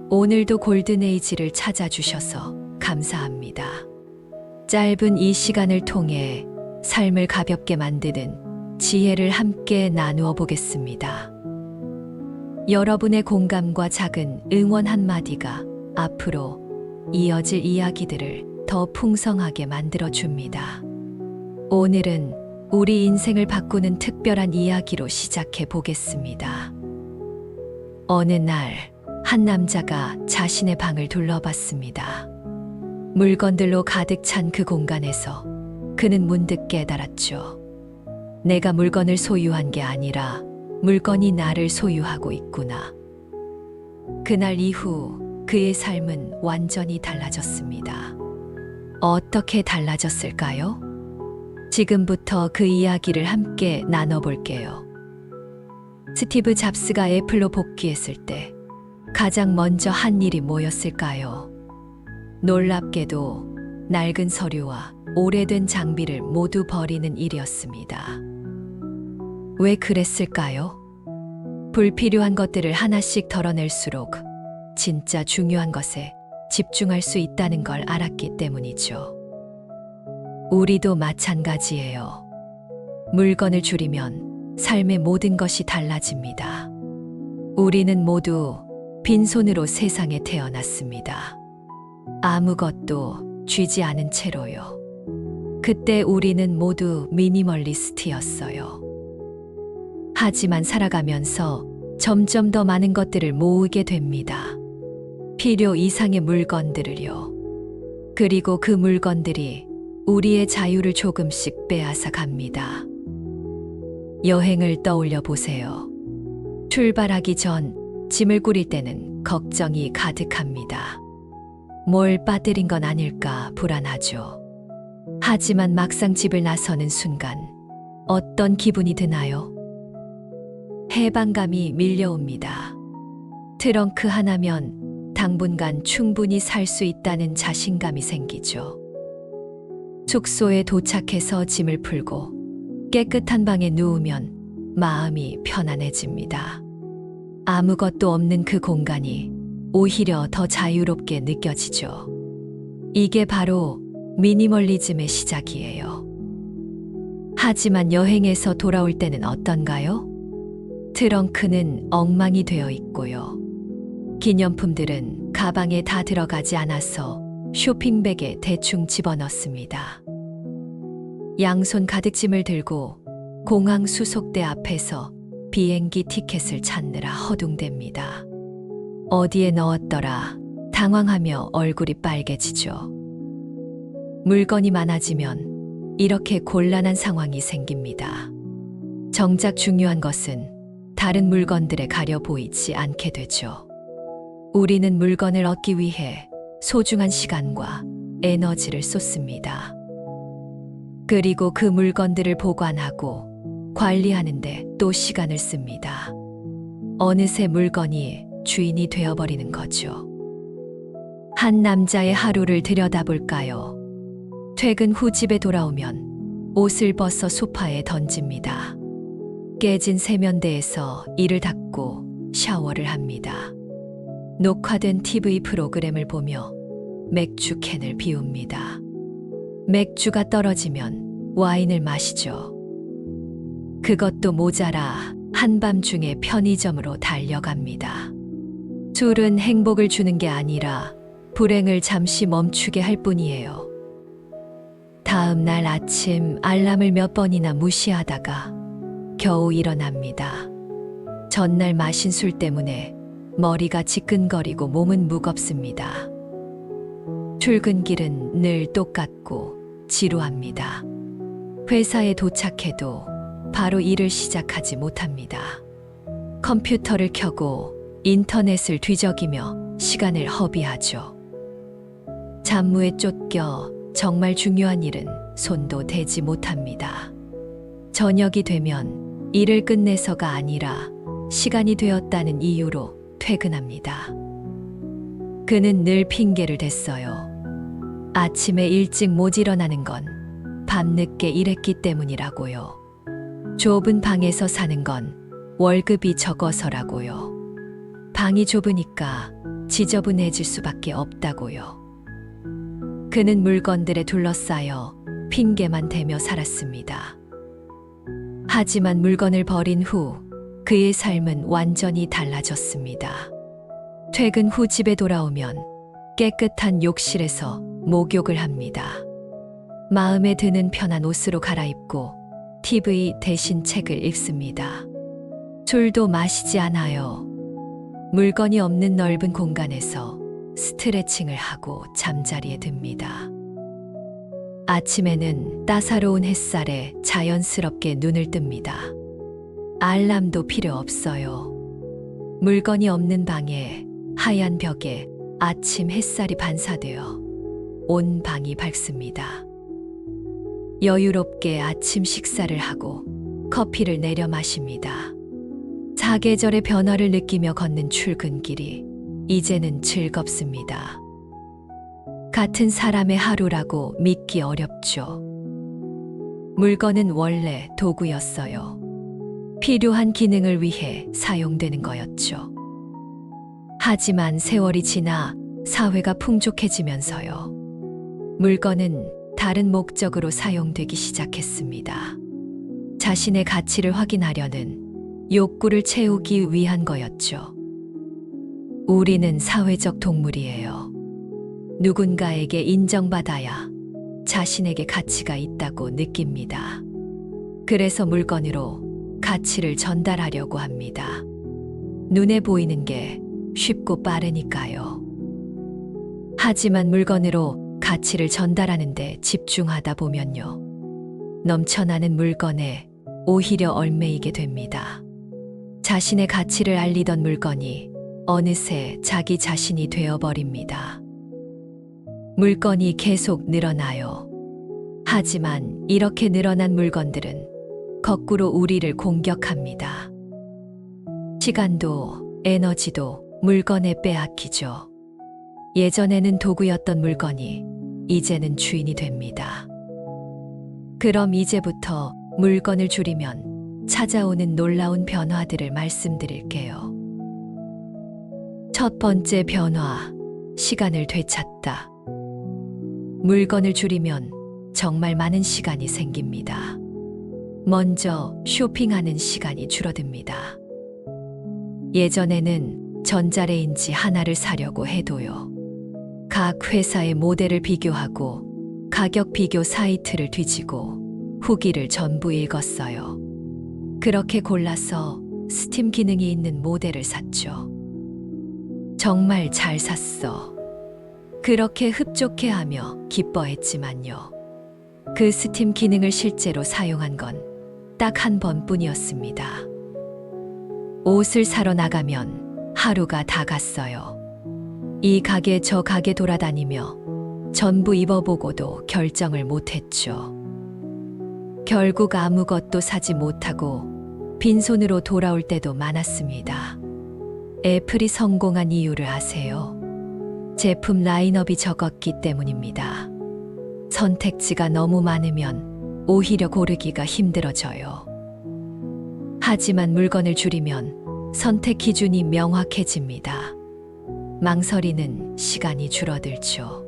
오늘도 골든에이지를 찾아주셔서 감사합니다. 짧은 이 시간을 통해 삶을 가볍게 만드는 지혜를 함께 나누어 보겠습니다. 여러분의 공감과 작은 응원 한마디가 앞으로 이어질 이야기들을 더 풍성하게 만들어 줍니다. 오늘은 우리 인생을 바꾸는 특별한 이야기로 시작해 보겠습니다. 어느 날, 한 남자가 자신의 방을 둘러봤습니다. 물건들로 가득 찬 그 공간에서 그는 문득 깨달았죠. 내가 물건을 소유한 게 아니라 물건이 나를 소유하고 있구나. 그날 이후 그의 삶은 완전히 달라졌습니다. 어떻게 달라졌을까요? 지금부터 그 이야기를 함께 나눠볼게요. 스티브 잡스가 애플로 복귀했을 때 가장 먼저 한 일이 뭐였을까요? 놀랍게도 낡은 서류와 오래된 장비를 모두 버리는 일이었습니다. 왜 그랬을까요? 불필요한 것들을 하나씩 덜어낼수록 진짜 중요한 것에 집중할 수 있다는 걸 알았기 때문이죠. 우리도 마찬가지예요. 물건을 줄이면 삶의 모든 것이 달라집니다. 우리는 모두 빈손으로 세상에 태어났습니다. 아무것도 쥐지 않은 채로요. 그때 우리는 모두 미니멀리스트였어요. 하지만 살아가면서 점점 더 많은 것들을 모으게 됩니다. 필요 이상의 물건들을요. 그리고 그 물건들이 우리의 자유를 조금씩 빼앗아 갑니다. 여행을 떠올려 보세요. 출발하기 전 짐을 꾸릴 때는 걱정이 가득합니다. 뭘 빠뜨린 건 아닐까 불안하죠. 하지만 막상 집을 나서는 순간 어떤 기분이 드나요? 해방감이 밀려옵니다. 트렁크 하나면 당분간 충분히 살 수 있다는 자신감이 생기죠. 숙소에 도착해서 짐을 풀고 깨끗한 방에 누우면 마음이 편안해집니다. 아무것도 없는 그 공간이 오히려 더 자유롭게 느껴지죠. 이게 바로 미니멀리즘의 시작이에요. 하지만 여행에서 돌아올 때는 어떤가요? 트렁크는 엉망이 되어 있고요. 기념품들은 가방에 다 들어가지 않아서 쇼핑백에 대충 집어넣습니다. 양손 가득 짐을 들고 공항 수속대 앞에서 비행기 티켓을 찾느라 허둥댑니다. 어디에 넣었더라 당황하며 얼굴이 빨개지죠. 물건이 많아지면 이렇게 곤란한 상황이 생깁니다. 정작 중요한 것은 다른 물건들에 가려 보이지 않게 되죠. 우리는 물건을 얻기 위해 소중한 시간과 에너지를 쏟습니다. 그리고 그 물건들을 보관하고 관리하는데 또 시간을 씁니다. 어느새 물건이 주인이 되어버리는 거죠. 한 남자의 하루를 들여다볼까요? 퇴근 후 집에 돌아오면 옷을 벗어 소파에 던집니다. 깨진 세면대에서 이를 닦고 샤워를 합니다. 녹화된 TV 프로그램을 보며 맥주 캔을 비웁니다. 맥주가 떨어지면 와인을 마시죠. 그것도 모자라 한밤중에 편의점으로 달려갑니다. 술은 행복을 주는 게 아니라 불행을 잠시 멈추게 할 뿐이에요. 다음 날 아침 알람을 몇 번이나 무시하다가 겨우 일어납니다. 전날 마신 술 때문에 머리가 지끈거리고 몸은 무겁습니다. 출근길은 늘 똑같고 지루합니다. 회사에 도착해도 바로 일을 시작하지 못합니다. 컴퓨터를 켜고 인터넷을 뒤적이며 시간을 허비하죠. 잡무에 쫓겨 정말 중요한 일은 손도 대지 못합니다. 저녁이 되면 일을 끝내서가 아니라 시간이 되었다는 이유로 퇴근합니다. 그는 늘 핑계를 댔어요. 아침에 일찍 못 일어나는 건 밤늦게 일했기 때문이라고요. 좁은 방에서 사는 건 월급이 적어서라고요. 방이 좁으니까 지저분해질 수밖에 없다고요. 그는 물건들에 둘러싸여 핑계만 대며 살았습니다. 하지만 물건을 버린 후 그의 삶은 완전히 달라졌습니다. 퇴근 후 집에 돌아오면 깨끗한 욕실에서 목욕을 합니다. 마음에 드는 편한 옷으로 갈아입고 TV 대신 책을 읽습니다. 술도 마시지 않아요. 물건이 없는 넓은 공간에서 스트레칭을 하고 잠자리에 듭니다. 아침에는 따사로운 햇살에 자연스럽게 눈을 뜹니다. 알람도 필요 없어요. 물건이 없는 방에 하얀 벽에 아침 햇살이 반사되어 온 방이 밝습니다. 여유롭게 아침 식사를 하고 커피를 내려 마십니다. 사계절의 변화를 느끼며 걷는 출근길이 이제는 즐겁습니다. 같은 사람의 하루라고 믿기 어렵죠. 물건은 원래 도구였어요. 필요한 기능을 위해 사용되는 거였죠. 하지만 세월이 지나 사회가 풍족해지면서요. 물건은 다른 목적으로 사용되기 시작했습니다. 자신의 가치를 확인하려는 욕구를 채우기 위한 거였죠. 우리는 사회적 동물이에요. 누군가에게 인정받아야 자신에게 가치가 있다고 느낍니다. 그래서 물건으로 가치를 전달하려고 합니다. 눈에 보이는 게 쉽고 빠르니까요. 하지만 물건으로 가치를 전달하는데 집중하다 보면요. 넘쳐나는 물건에 오히려 얽매이게 됩니다. 자신의 가치를 알리던 물건이 어느새 자기 자신이 되어버립니다. 물건이 계속 늘어나요. 하지만 이렇게 늘어난 물건들은 거꾸로 우리를 공격합니다. 시간도 에너지도 물건에 빼앗기죠. 예전에는 도구였던 물건이 이제는 주인이 됩니다. 그럼 이제부터 물건을 줄이면 찾아오는 놀라운 변화들을 말씀드릴게요. 첫 번째 변화, 시간을 되찾다. 물건을 줄이면 정말 많은 시간이 생깁니다. 먼저 쇼핑하는 시간이 줄어듭니다. 예전에는 전자레인지 하나를 사려고 해도요. 각 회사의 모델을 비교하고 가격 비교 사이트를 뒤지고 후기를 전부 읽었어요. 그렇게 골라서 스팀 기능이 있는 모델을 샀죠. 정말 잘 샀어. 그렇게 흡족해하며 기뻐했지만요. 그 스팀 기능을 실제로 사용한 건 딱 한 번뿐이었습니다. 옷을 사러 나가면 하루가 다 갔어요. 이 가게 저 가게 돌아다니며 전부 입어보고도 결정을 못했죠. 결국 아무것도 사지 못하고 빈손으로 돌아올 때도 많았습니다. 애플이 성공한 이유를 아세요? 제품 라인업이 적었기 때문입니다. 선택지가 너무 많으면 오히려 고르기가 힘들어져요. 하지만 물건을 줄이면 선택 기준이 명확해집니다. 망설이는 시간이 줄어들죠.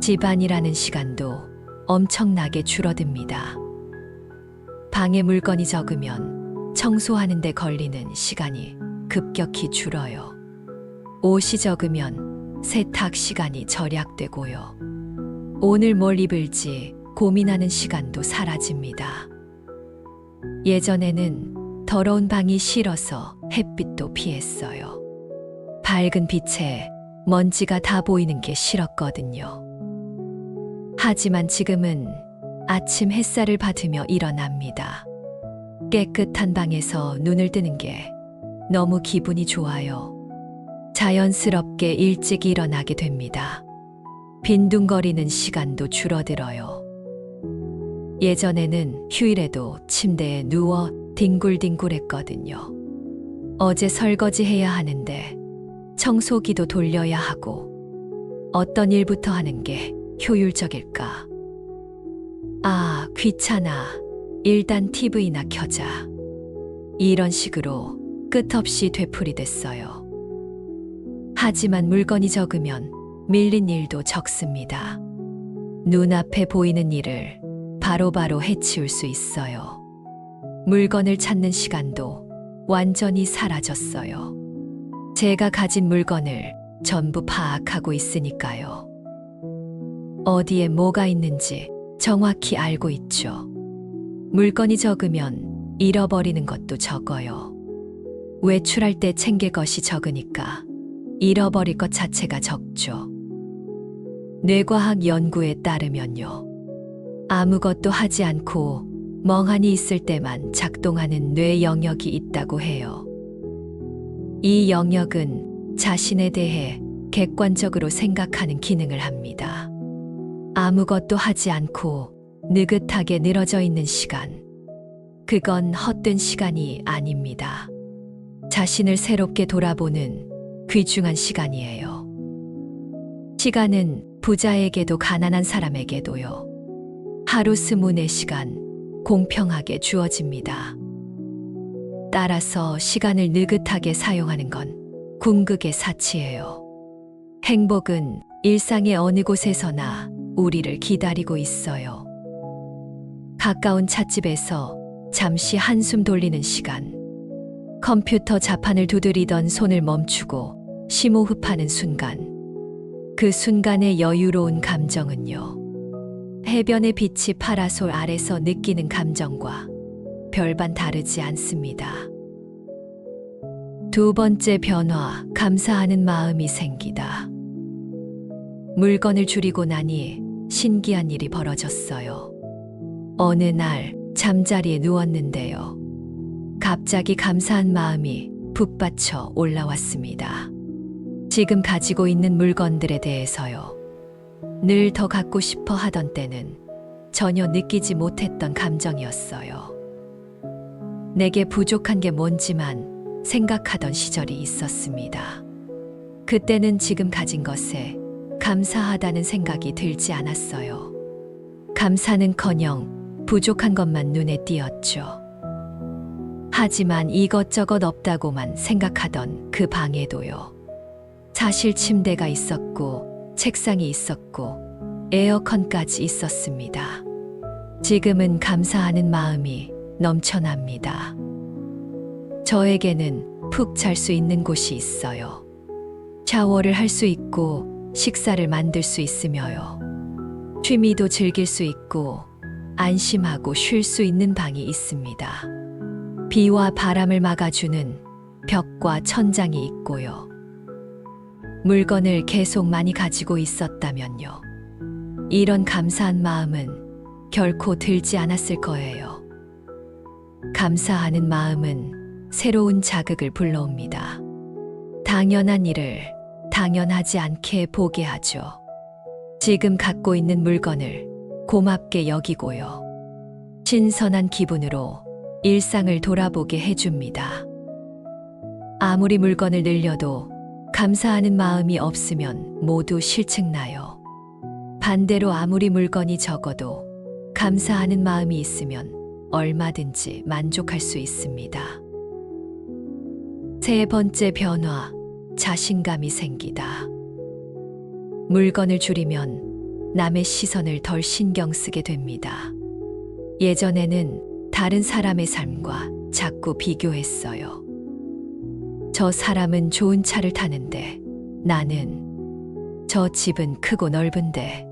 집안일하는 시간도 엄청나게 줄어듭니다. 방에 물건이 적으면 청소하는 데 걸리는 시간이 급격히 줄어요. 옷이 적으면 세탁 시간이 절약되고요. 오늘 뭘 입을지 고민하는 시간도 사라집니다. 예전에는 더러운 방이 싫어서 햇빛도 피했어요. 밝은 빛에 먼지가 다 보이는 게 싫었거든요. 하지만 지금은 아침 햇살을 받으며 일어납니다. 깨끗한 방에서 눈을 뜨는 게 너무 기분이 좋아요. 자연스럽게 일찍 일어나게 됩니다. 빈둥거리는 시간도 줄어들어요. 예전에는 휴일에도 침대에 누워 뒹굴뒹굴했거든요. 어제 설거지 해야 하는데 청소기도 돌려야 하고 어떤 일부터 하는 게 효율적일까? 아, 귀찮아. 일단 TV나 켜자. 이런 식으로 끝없이 되풀이됐어요. 하지만 물건이 적으면 밀린 일도 적습니다. 눈앞에 보이는 일을 바로바로 해치울 수 있어요. 물건을 찾는 시간도 완전히 사라졌어요. 제가 가진 물건을 전부 파악하고 있으니까요. 어디에 뭐가 있는지 정확히 알고 있죠. 물건이 적으면 잃어버리는 것도 적어요. 외출할 때 챙길 것이 적으니까 잃어버릴 것 자체가 적죠. 뇌과학 연구에 따르면요. 아무것도 하지 않고 멍하니 있을 때만 작동하는 뇌 영역이 있다고 해요. 이 영역은 자신에 대해 객관적으로 생각하는 기능을 합니다. 아무것도 하지 않고 느긋하게 늘어져 있는 시간. 그건 헛된 시간이 아닙니다. 자신을 새롭게 돌아보는 귀중한 시간이에요. 시간은 부자에게도 가난한 사람에게도요. 하루 24시간 공평하게 주어집니다. 따라서 시간을 느긋하게 사용하는 건 궁극의 사치예요. 행복은 일상의 어느 곳에서나 우리를 기다리고 있어요. 가까운 찻집에서 잠시 한숨 돌리는 시간. 컴퓨터 자판을 두드리던 손을 멈추고 심호흡하는 순간. 그 순간의 여유로운 감정은요. 해변의 빛이 파라솔 아래서 느끼는 감정과 별반 다르지 않습니다. 두 번째 변화, 감사하는 마음이 생기다. 물건을 줄이고 나니 신기한 일이 벌어졌어요. 어느 날 잠자리에 누웠는데요. 갑자기 감사한 마음이 북받쳐 올라왔습니다. 지금 가지고 있는 물건들에 대해서요. 늘 더 갖고 싶어 하던 때는 전혀 느끼지 못했던 감정이었어요. 내게 부족한 게 뭔지만 생각하던 시절이 있었습니다. 그때는 지금 가진 것에 감사하다는 생각이 들지 않았어요. 감사는커녕 부족한 것만 눈에 띄었죠. 하지만 이것저것 없다고만 생각하던 그 방에도요. 사실 침대가 있었고 책상이 있었고 에어컨까지 있었습니다. 지금은 감사하는 마음이 넘쳐납니다. 저에게는 푹 잘 수 있는 곳이 있어요. 샤워를 할 수 있고 식사를 만들 수 있으며요. 취미도 즐길 수 있고 안심하고 쉴 수 있는 방이 있습니다. 비와 바람을 막아주는 벽과 천장이 있고요. 물건을 계속 많이 가지고 있었다면요. 이런 감사한 마음은 결코 들지 않았을 거예요. 감사하는 마음은 새로운 자극을 불러옵니다. 당연한 일을 당연하지 않게 보게 하죠. 지금 갖고 있는 물건을 고맙게 여기고요. 신선한 기분으로 일상을 돌아보게 해줍니다. 아무리 물건을 늘려도 감사하는 마음이 없으면 모두 실증나요. 반대로 아무리 물건이 적어도 감사하는 마음이 있으면 얼마든지 만족할 수 있습니다. 세 번째 변화, 자신감이 생기다. 물건을 줄이면 남의 시선을 덜 신경 쓰게 됩니다. 예전에는 다른 사람의 삶과 자꾸 비교했어요. 저 사람은 좋은 차를 타는데 나는, 저 집은 크고 넓은데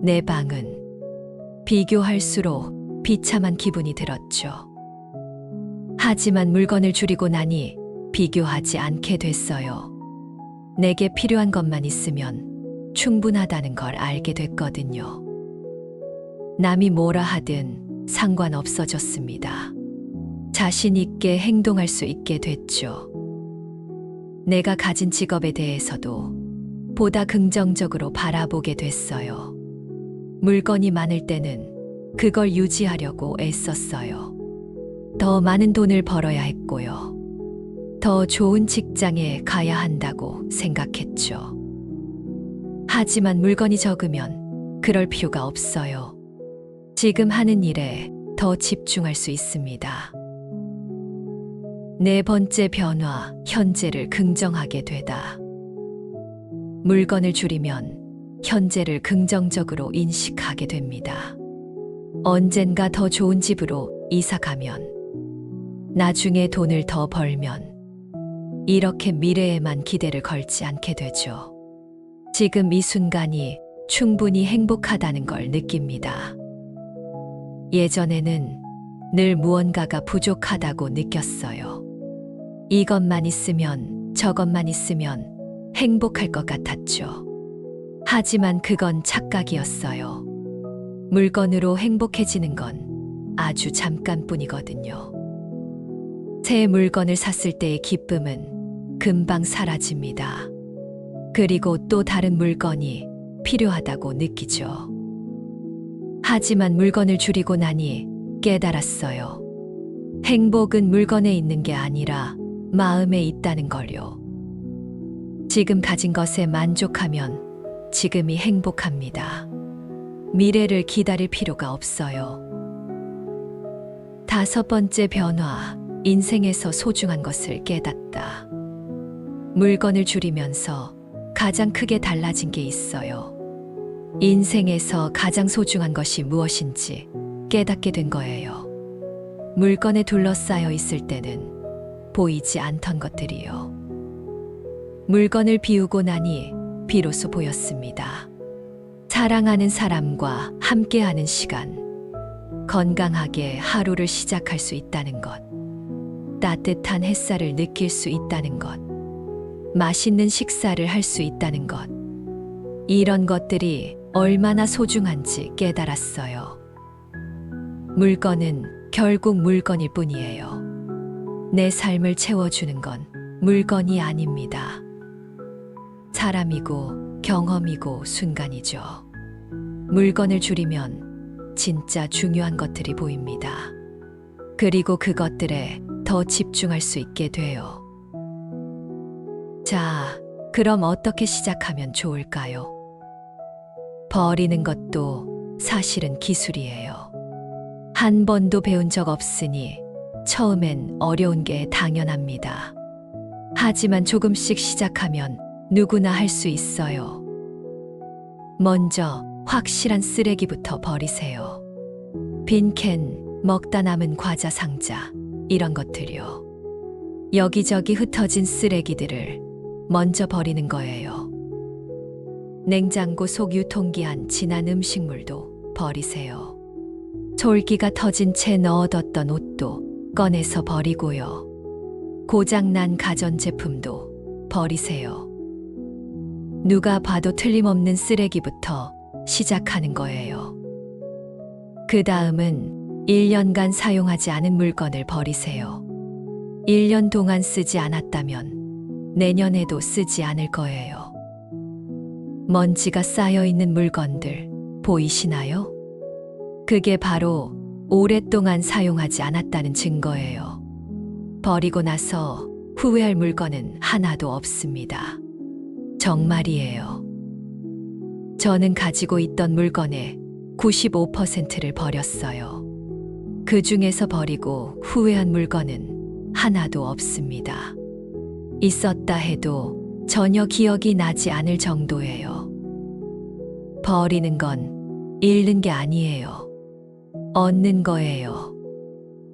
내 방은, 비교할수록 비참한 기분이 들었죠. 하지만 물건을 줄이고 나니 비교하지 않게 됐어요. 내게 필요한 것만 있으면 충분하다는 걸 알게 됐거든요. 남이 뭐라 하든 상관없어졌습니다. 자신 있게 행동할 수 있게 됐죠. 내가 가진 직업에 대해서도 보다 긍정적으로 바라보게 됐어요. 물건이 많을 때는 그걸 유지하려고 애썼어요. 더 많은 돈을 벌어야 했고요. 더 좋은 직장에 가야 한다고 생각했죠. 하지만 물건이 적으면 그럴 필요가 없어요. 지금 하는 일에 더 집중할 수 있습니다. 네 번째 변화, 현재를 긍정하게 되다. 물건을 줄이면 현재를 긍정적으로 인식하게 됩니다. 언젠가 더 좋은 집으로 이사 가면, 나중에 돈을 더 벌면, 이렇게 미래에만 기대를 걸지 않게 되죠. 지금 이 순간이 충분히 행복하다는 걸 느낍니다. 예전에는 늘 무언가가 부족하다고 느꼈어요. 이것만 있으면, 저것만 있으면 행복할 것 같았죠. 하지만 그건 착각이었어요. 물건으로 행복해지는 건 아주 잠깐뿐이거든요. 새 물건을 샀을 때의 기쁨은 금방 사라집니다. 그리고 또 다른 물건이 필요하다고 느끼죠. 하지만 물건을 줄이고 나니 깨달았어요. 행복은 물건에 있는 게 아니라 마음에 있다는 걸요. 지금 가진 것에 만족하면 지금이 행복합니다. 미래를 기다릴 필요가 없어요. 5번째 변화, 인생에서 소중한 것을 깨닫다. 물건을 줄이면서 가장 크게 달라진 게 있어요. 인생에서 가장 소중한 것이 무엇인지 깨닫게 된 거예요. 물건에 둘러싸여 있을 때는 보이지 않던 것들이요. 물건을 비우고 나니 비로소 보였습니다. 사랑하는 사람과 함께하는 시간, 건강하게 하루를 시작할 수 있다는 것, 따뜻한 햇살을 느낄 수 있다는 것, 맛있는 식사를 할 수 있다는 것, 이런 것들이 얼마나 소중한지 깨달았어요. 물건은 결국 물건일 뿐이에요. 내 삶을 채워주는 건 물건이 아닙니다. 사람이고 경험이고 순간이죠. 물건을 줄이면 진짜 중요한 것들이 보입니다. 그리고 그것들에 더 집중할 수 있게 돼요. 자, 그럼 어떻게 시작하면 좋을까요? 버리는 것도 사실은 기술이에요. 한 번도 배운 적 없으니 처음엔 어려운 게 당연합니다. 하지만 조금씩 시작하면 누구나 할 수 있어요. 먼저 확실한 쓰레기부터 버리세요. 빈캔, 먹다 남은 과자 상자, 이런 것들이요. 여기저기 흩어진 쓰레기들을 먼저 버리는 거예요. 냉장고 속 유통기한 지난 음식물도 버리세요. 솔기가 터진 채 넣어뒀던 옷도 꺼내서 버리고요. 고장난 가전제품도 버리세요. 누가 봐도 틀림없는 쓰레기부터 시작하는 거예요. 그 다음은 1년간 사용하지 않은 물건을 버리세요. 1년 동안 쓰지 않았다면 내년에도 쓰지 않을 거예요. 먼지가 쌓여 있는 물건들 보이시나요? 그게 바로 오랫동안 사용하지 않았다는 증거예요. 버리고 나서 후회할 물건은 하나도 없습니다. 정말이에요. 저는 가지고 있던 물건의 95%를 버렸어요. 그 중에서 버리고 후회한 물건은 하나도 없습니다. 있었다 해도 전혀 기억이 나지 않을 정도예요. 버리는 건 잃는 게 아니에요. 얻는 거예요.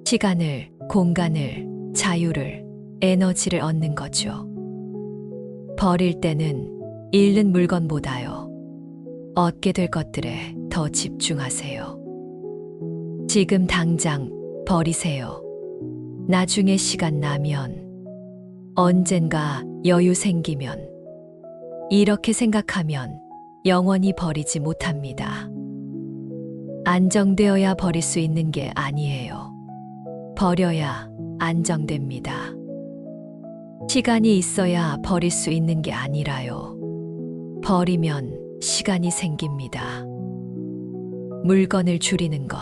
시간을, 공간을, 자유를, 에너지를 얻는 거죠. 버릴 때는 잃는 물건보다요, 얻게 될 것들에 더 집중하세요. 지금 당장 버리세요. 나중에 시간 나면, 언젠가 여유 생기면, 이렇게 생각하면 영원히 버리지 못합니다. 안정되어야 버릴 수 있는 게 아니에요. 버려야 안정됩니다. 시간이 있어야 버릴 수 있는 게 아니라요. 버리면 시간이 생깁니다. 물건을 줄이는 것,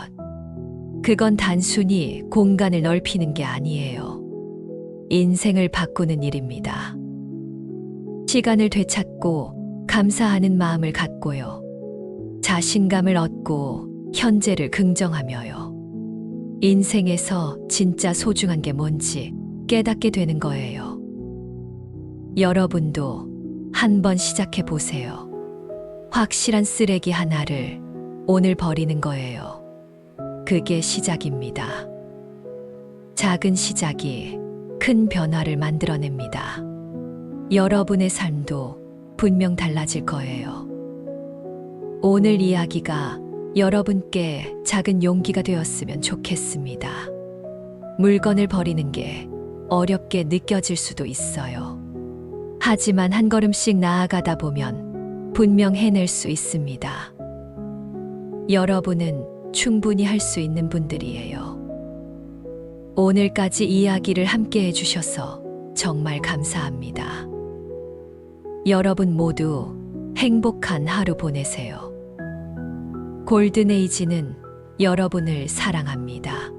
그건 단순히 공간을 넓히는 게 아니에요. 인생을 바꾸는 일입니다. 시간을 되찾고 감사하는 마음을 갖고요. 자신감을 얻고 현재를 긍정하며요. 인생에서 진짜 소중한 게 뭔지 깨닫게 되는 거예요. 여러분도 한번 시작해 보세요. 확실한 쓰레기 하나를 오늘 버리는 거예요. 그게 시작입니다. 작은 시작이 큰 변화를 만들어냅니다. 여러분의 삶도 분명 달라질 거예요. 오늘 이야기가 여러분께 작은 용기가 되었으면 좋겠습니다. 물건을 버리는 게 어렵게 느껴질 수도 있어요. 하지만 한 걸음씩 나아가다 보면 분명 해낼 수 있습니다. 여러분은 충분히 할 수 있는 분들이에요. 오늘까지 이야기를 함께 해주셔서 정말 감사합니다. 여러분 모두 행복한 하루 보내세요. 골든에이지는 여러분을 사랑합니다.